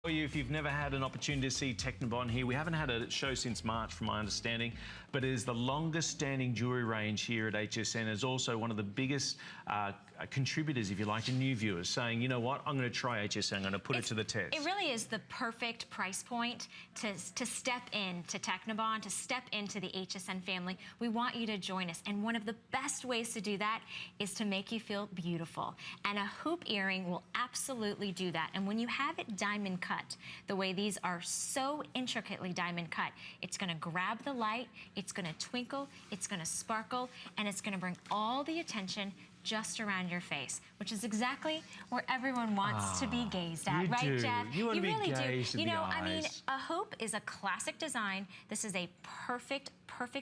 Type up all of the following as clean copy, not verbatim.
If you've never had an opportunity to see Technibond here, we haven't had a show since March from my understanding, but it is the longest standing jewellery range here at HSN. It's also one of the biggest contributors, if you like, to new viewers, saying, you know what, I'm going to try HSN, I'm going to put it to the test. It really is the perfect price point to step into Technibond, to step into the HSN family. We want you to join us, and one of the best ways to do that is to make you feel beautiful. And a hoop earring will absolutely do that. And when you have it diamond cut, the way these are so intricately diamond cut, it's going to grab the light, it's going to twinkle, it's going to sparkle, and it's going to bring all the attention just around your face, which is exactly where everyone wants to be gazed at, right, Jeff? You really do. You know, I mean, a hoop is a classic design. This is a perfect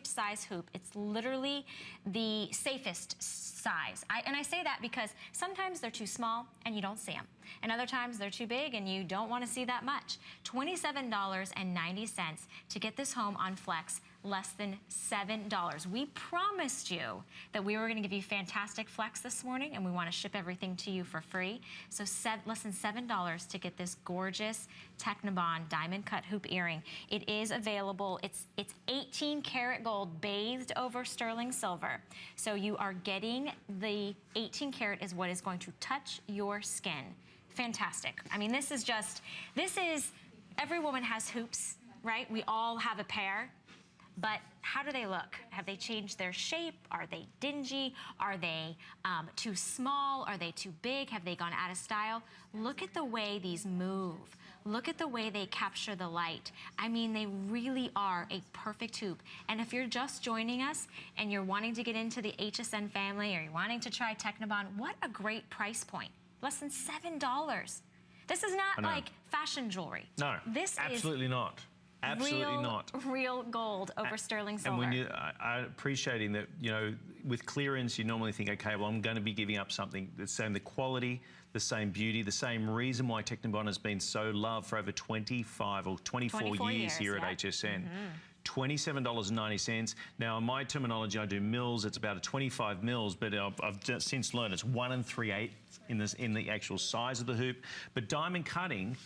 size hoop. It's literally the safest size. And I say that because sometimes they're too small and you don't see them. And other times they're too big and you don't want to see that much. $27.90 to get this home on Flex. Less than $7. We promised you that we were going to give you fantastic Flex this morning, and we want to ship everything to you for free. So less than $7 to get this gorgeous Technibond diamond cut hoop earring. It is available. It's 18 karat gold bathed over sterling silver. So you are getting the 18 karat is what is going to touch your skin. Fantastic. I mean, this is every woman has hoops, right? We all have a pair. But how do they look? Have they changed their shape? Are they dingy? Are they too small? Are they too big? Have they gone out of style? Look at the way these move. Look at the way they capture the light. I mean, they really are a perfect hoop. And if you're just joining us and you're wanting to get into the HSN family, or you're wanting to try Technibond, what a great price point. Less than $7. This is not like fashion jewelry. No, this absolutely not. Absolutely not. Real gold over sterling silver. And when I'm appreciating that, you know, with clearance, you normally think, okay, well, I'm going to be giving up something. The same, the quality, the same beauty, the same reason why Technibond has been so loved for over 25 or 24 years here at HSN. $27.90. Now, in my terminology, I do mils. It's about a 25 mils, but I've just since learned it's 1 3/8 in the actual size of the hoop. But diamond cutting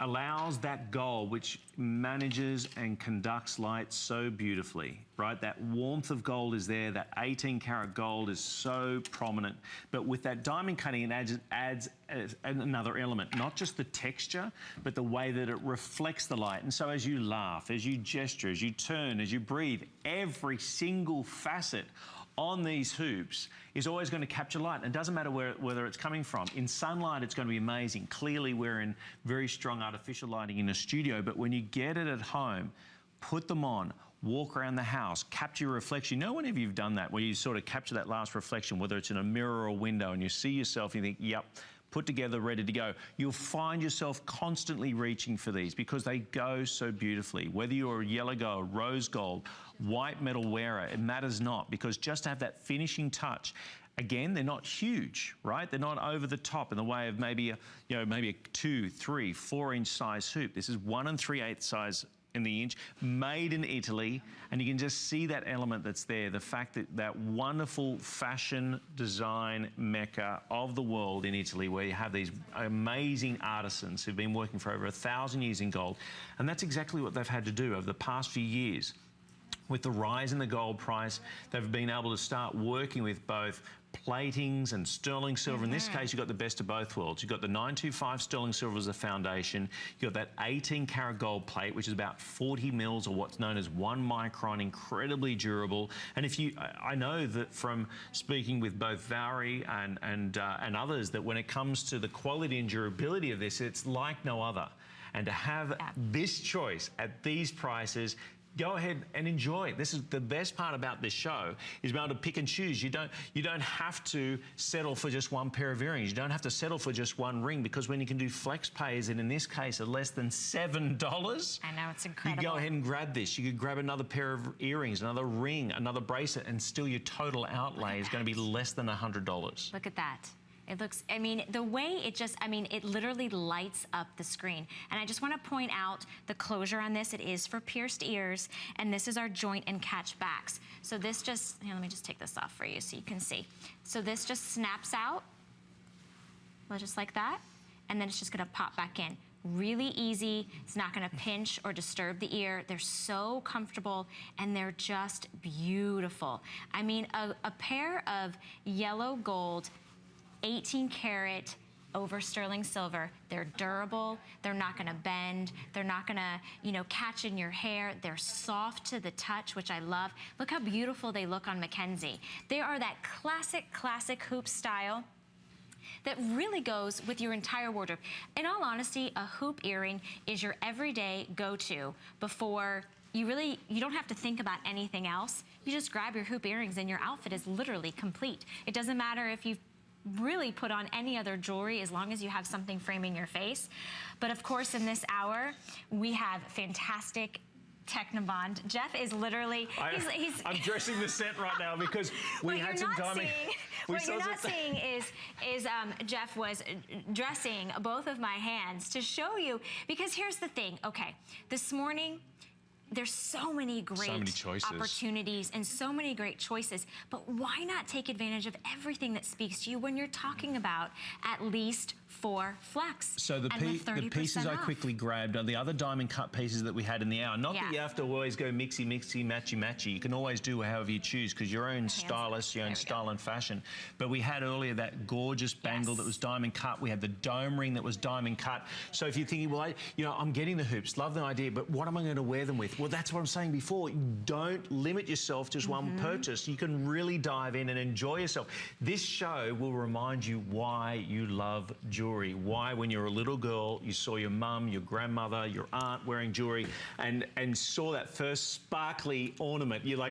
allows that gold, which manages and conducts light so beautifully, right? That warmth of gold is there, that 18 karat gold is so prominent. But with that diamond cutting, it adds another element, not just the texture, but the way that it reflects the light. And so as you laugh, as you gesture, as you turn, as you breathe, every single facet on these hoops is always going to capture light. And it doesn't matter whether it's coming from. In sunlight, it's going to be amazing. Clearly, we're in very strong artificial lighting in a studio, but when you get it at home, put them on, walk around the house, capture your reflection. You know, whenever you've done that, where you sort of capture that last reflection, whether it's in a mirror or a window, and you see yourself and you think, yep, put together, ready to go. You'll find yourself constantly reaching for these because they go so beautifully. Whether you're a yellow gold, rose gold, white metal wearer, it matters not, because just to have that finishing touch. Again, they're not huge, right? They're not over the top in the way of maybe a 2, 3, 4 inch size hoop. This is 1 3/8 size in the inch, made in Italy, and you can just see that element that's there, the fact that that wonderful fashion design mecca of the world in Italy, where you have these amazing artisans who've been working for over 1,000 years in gold, and that's exactly what they've had to do over the past few years. With the rise in the gold price, they've been able to start working with both platings and sterling silver. In this case, you've got the best of both worlds. You've got the 925 sterling silver as a foundation. You've got that 18 karat gold plate, which is about 40 mils, or what's known as 1 micron, incredibly durable. And I know that from speaking with both Valerie and others, that when it comes to the quality and durability of this, it's like no other. And to have this choice at these prices, go ahead and enjoy. This is the best part about this show, is being able to pick and choose. You don't have to settle for just one pair of earrings. You don't have to settle for just one ring, because when you can do flex pays, and in this case are less than $7. I know, it's incredible. You go ahead and grab this. You could grab another pair of earrings, another ring, another bracelet, and still your total outlay is going to be less than $100. Look at that. It looks, I mean, the way it just, I mean, it literally lights up the screen. And I just want to point out the closure on this. It is for pierced ears, and this is our joint and catch backs. So this just, here, let me just take this off for you so you can see. So this just snaps out, just like that, and then it's just going to pop back in. Really easy. It's not going to pinch or disturb the ear. They're so comfortable and they're just beautiful. I mean, a pair of yellow gold 18 karat over sterling silver. They're durable. They're not going to bend. They're not going to, you know, catch in your hair. They're soft to the touch, which I love. Look how beautiful they look on Mackenzie. They are that classic hoop style that really goes with your entire wardrobe. In all honesty, a hoop earring is your everyday go-to before you don't have to think about anything else. You just grab your hoop earrings and your outfit is literally complete. It doesn't matter if you've really put on any other jewelry as long as you have something framing your face. But of course, in this hour, we have fantastic Technibond. Jeff is literally, I'm dressing the set right now because we had some diamond. What you're not seeing is Jeff was dressing both of my hands to show you, because here's the thing. Okay, this morning, there's so many great opportunities and so many great choices, but why not take advantage of everything that speaks to you when you're talking about at least 4 flex? So the pieces I quickly grabbed are the other diamond cut pieces that we had in the hour. Not that you have to always go mixy, matchy. You can always do however you choose because your own stylist, your own style and fashion. But we had earlier that gorgeous bangle that was diamond cut. We had the dome ring that was diamond cut. So if you're thinking, well, I'm getting the hoops, love the idea, but what am I going to wear them with? Well, that's what I'm saying before. Don't limit yourself to just one purchase. You can really dive in and enjoy yourself. This show will remind you why you love jewelry. Why, when you're a little girl, you saw your mum, your grandmother, your aunt wearing jewelry and saw that first sparkly ornament. You're like,